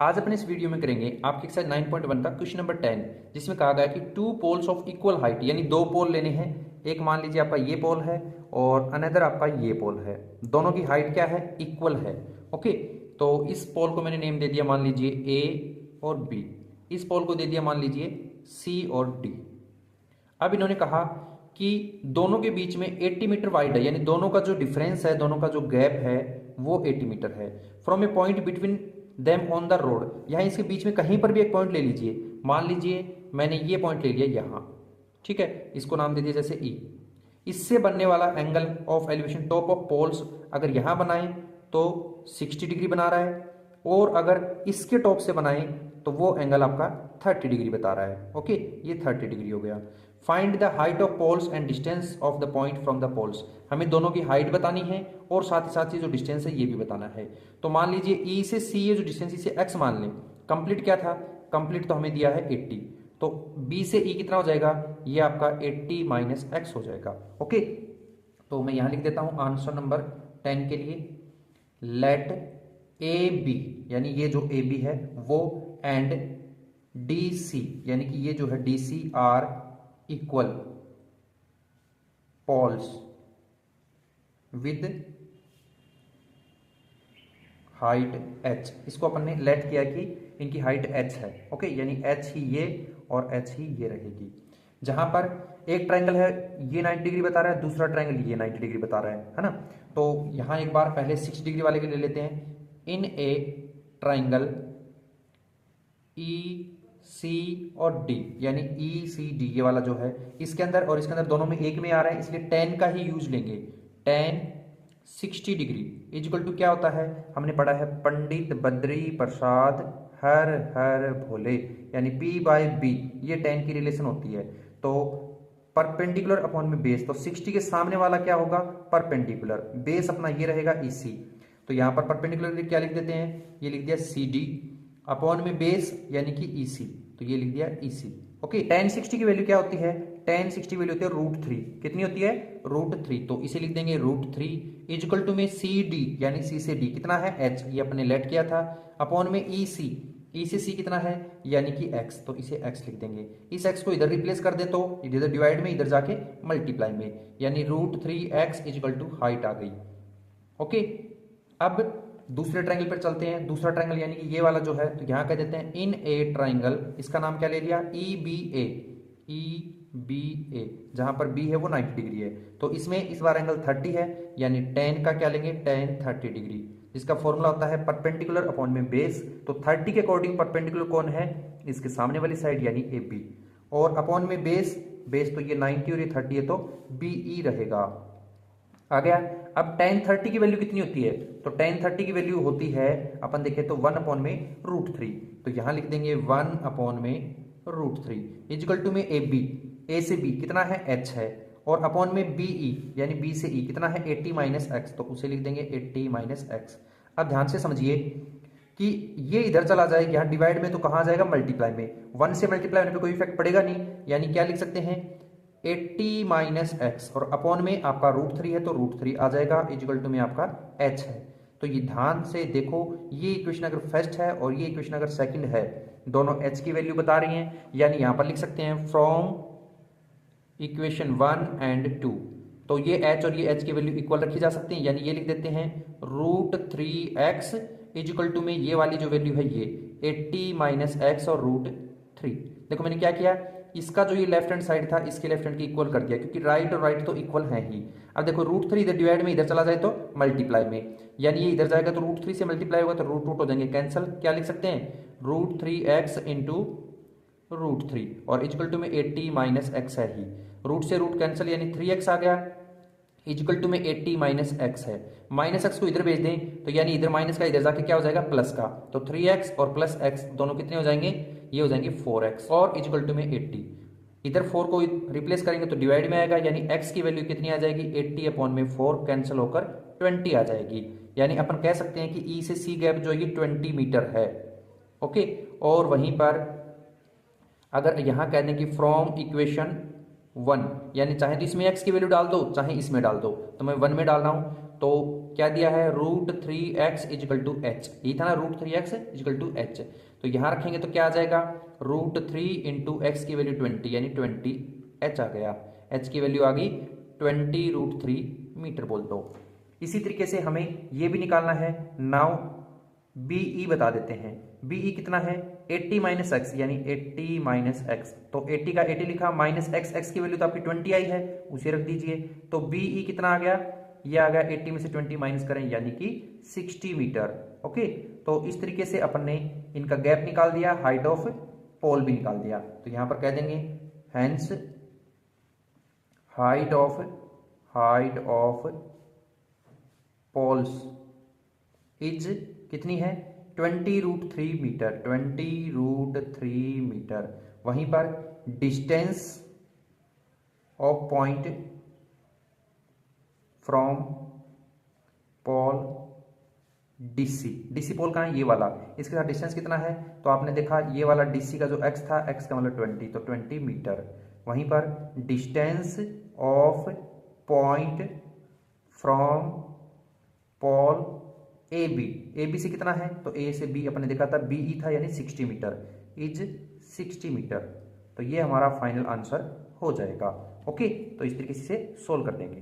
आज अपने इस वीडियो में करेंगे आपके एक्सरसाइज 9.1 का क्वेश्चन नंबर 10, जिसमें कहा गया कि two poles of equal height, यानी दो पोल लेने हैं। एक मान लीजिए आपका ये पोल है और अनदर आपका ये पोल है। दोनों की हाइट क्या है? इक्वल है। ओके, तो इस पोल को मैंने नेम दे दिया मान लीजिए ए और बी। इस पोल को दे दिया मान लीजिए सी और डी। अब इन्होंने कहा कि दोनों के बीच में 80 मीटर वाइड है, यानी दोनों का जो डिफरेंस है, दोनों का जो गैप है वो 80 मीटर है। From A point between them on the road, यहाँ इसके बीच में कहीं पर भी एक पॉइंट ले लीजिए। मान लीजिए मैंने ये पॉइंट ले लिया यहाँ, ठीक है, इसको नाम दे दिया जैसे ई। इससे बनने वाला angle of elevation top of poles अगर यहाँ बनाएं तो 60 डिग्री बना रहा है, और अगर इसके टॉप से बनाएं तो वो एंगल आपका 30 डिग्री बता रहा है। ओके, ये 30 डिग्री हो गया। Find the height of poles and distance of the point from the poles. हमें दोनों की हाइट बतानी है और साथ ही साथ ये जो डिस्टेंस है ये भी बताना है। तो मान लीजिए ई से सी, ये जो डिस्टेंस इसे एक्स मान लें। कंप्लीट क्या था? कंप्लीट तो हमें दिया है 80, तो बी से ई कितना हो जाएगा? ये आपका 80 माइनस एक्स हो जाएगा। ओके, तो मैं यहां लिख देता हूं आंसर नंबर 10 के लिए, लेट ए बी, यानी ये जो ए बी है वो, एंड डी सी, यानी कि ये जो है D C R equal poles with height h। इसको अपन ने लेट किया कि इनकी हाइट h है। ओके, यानी h ही ये और h ही ये रहेगी। जहां पर एक ट्रायंगल है ये 90 डिग्री बता रहा है, दूसरा ट्रायंगल ये 90 डिग्री बता रहा है ना। तो यहां एक बार पहले 60 डिग्री वाले के ले लेते हैं। इन ए ट्रायंगल ई सी और डी, यानी ई सी डी ये वाला जो है, इसके अंदर और इसके अंदर दोनों में एक में आ रहा है, इसलिए tan का ही यूज लेंगे। tan 60 डिग्री इजिकल टू क्या होता है? हमने पढ़ा है पंडित बद्री प्रसाद हर हर भोले, यानी P बाय B, ये tan की रिलेशन होती है। तो परपेंडिकुलर अपॉन में बेस, तो 60 के सामने वाला क्या होगा? परपेंडिकुलर। बेस अपना ये रहेगा EC, तो यहां पर परपेंडिकुलर क्या लिख देते हैं? ये लिख दिया CD अपॉन में बेस यानी कि EC, तो ये लिख दिया EC। ओके, tan 60 की वैल्यू क्या होती है? tan 60 वैल्यू होती है √3। कितनी होती है? √3, तो इसे लिख देंगे √3 इजिकल टू में CD, यानी C से D कितना है? H, ये अपने लेट किया था, अपॉन में EC, E से C कितना है? यानी कि X, तो इसे X लिख देंगे। इस X को इधर रिप्लेस कर दे तो इधर डिवाइड में, इधर जाके मल्टीप्लाई में, यानी √3x इजिकल टू हाइट आ गई। ओके, अब दूसरे ट्रायंगल पर चलते हैं। दूसरा ट्रायंगल यानी कि ये वाला जो है, तो यहां कह देते हैं इन ए ट्रायंगल, इसका नाम क्या ले लिया? EBA, EBA, जहां पर B है वो 90 डिग्री है, तो इसमें इस बार एंगल 30 है, यानी tan का क्या लेंगे? tan 30 डिग्री, जिसका फॉर्मूला होता है परपेंडिकुलर अपॉन में बेस। तो 30 के अकॉर्डिंग परपेंडिकुलर कौन है? इसके सामने वाली साइड यानी AB, और अपॉन में बेस, बेस तो ये 90 और ये 30 है, तो BE रहेगा। आ गया। अब tan 30 की वैल्यू कितनी होती है? तो tan 30 की वैल्यू होती है, अपन देखें तो 1 अपॉन में √3, तो यहां लिख देंगे 1 अपॉन में √3 इजिकल टू में AB, A से B कितना है? H है, और अपॉन में BE, यानी B से E कितना है? 80 माइनस एक्स, तो उसे लिख देंगे 80 माइनस एक्स। अब ध्यान से समझिए कि ये इधर चला जाएगा, यहाँ डिवाइड में, तो कहाँ जाएगा? मल्टीप्लाई में। 1 से मल्टीप्लाई होने पे कोई इफेक्ट पड़ेगा नहीं, यानी क्या लिख सकते हैं? 80 माइनस एक्स, और अपॉन में आपका √3 है तो √3 आ जाएगा इजिकल टू में आपका H है। तो ये ध्यान से देखो, ये इक्वेशन अगर फर्स्ट है और ये इक्वेशन अगर सेकंड है, दोनों H की वैल्यू बता रही हैं, यानी यहां पर लिख सकते हैं फ्रॉम इक्वेशन 1 एंड 2, तो ये H और ये H की वैल्यू इक्वल रखी जा सकती है, यानी ये लिख देते हैं √3x इजिकल टू में ये वाली जो वैल्यू है ये 80 माइनस एक्स और √3। देखो मैंने क्या किया, इसका जो ये लेफ्ट हैंड साइड था इसके लेफ्ट हैंड की इक्वल कर दिया, क्योंकि राइट और राइट तो इक्वल है ही। अब देखो √3 इधर डिवाइड में, इधर चला जाए तो मल्टीप्लाई में, यानी ये इधर जाएगा तो √3 से मल्टीप्लाई होगा तो √2 हो जाएंगे कैंसिल। क्या लिख सकते हैं? √3x इंटू √3 और इजिकल टू में 80 माइनस एक्स है ही, रूट से रूट कैंसिल, यानी 3x आ गया इजिकल टू में 80 माइनस एक्स है। माइनस एक्स को इधर भेज दें तो यानी इधर माइनस का इधर जाके क्या हो जाएगा? प्लस का, तो 3x और प्लस x दोनों कितने हो जाएंगे? ये हो जाएंगे 4x, और इजिकल टू में 80। इधर 4 को रिप्लेस करेंगे तो डिवाइड में आएगा, यानी x की वैल्यू कितनी आ जाएगी? 80 अपॉन में 4 कैंसिल होकर 20 आ जाएगी, यानी अपन कह सकते हैं कि E से C गैप जो ये 20 मीटर है। ओके, और वहीं पर अगर यहां कह दें कि फ्रॉम इक्वेशन 1, यानी चाहे तो इसमें x की वैल्यू डाल दो चाहे इसमें डाल दो, तो मैं 1 में डाल रहा हूं, तो क्या दिया है, √3x इजिकल टू एच, यही था ना, √3x इजिकल टू एच। तो यहाँ रखेंगे तो क्या आ जाएगा, √3 इंटू एक्स की वैल्यू 20 यानी 20h आ गया, h की वैल्यू आ गई 20√3 मीटर बोल दो। इसी तरीके से हमें ये भी निकालना है। नाउ बीई बता देते हैं, बीई कितना है 80 माइनस एक्स यानी 80 माइनस एक्स, तो 80 का 80 लिखा माइनस एक्स, एक्स की वैल्यू तो आपकी 20 आई है उसे रख दीजिए। तो बीई कितना आ गया, ये आ गया 80 में से 20 माइनस करें यानी कि 60 मीटर। ओके, तो इस तरीके से अपन ने इनका गैप निकाल दिया, हाइट ऑफ पोल भी निकाल दिया। तो यहां पर कह देंगे hence height of poles is कितनी है 20√3 मीटर, 20√3 मीटर। वहीं पर distance of point from pole DC, DC pole कहाँ है, ये वाला, इसके साथ डिस्टेंस कितना है, तो आपने देखा ये वाला डीसी का जो एक्स था, एक्स का मतलब 20, तो 20 मीटर। वहीं पर distance of point from pole A B, A B से कितना है, तो ए से बी अपने देखा था बीई था यानी 60 मीटर, इज 60 मीटर। तो ये हमारा फाइनल आंसर हो जाएगा। ओके, तो इस तरीके से सोल्व कर देंगे।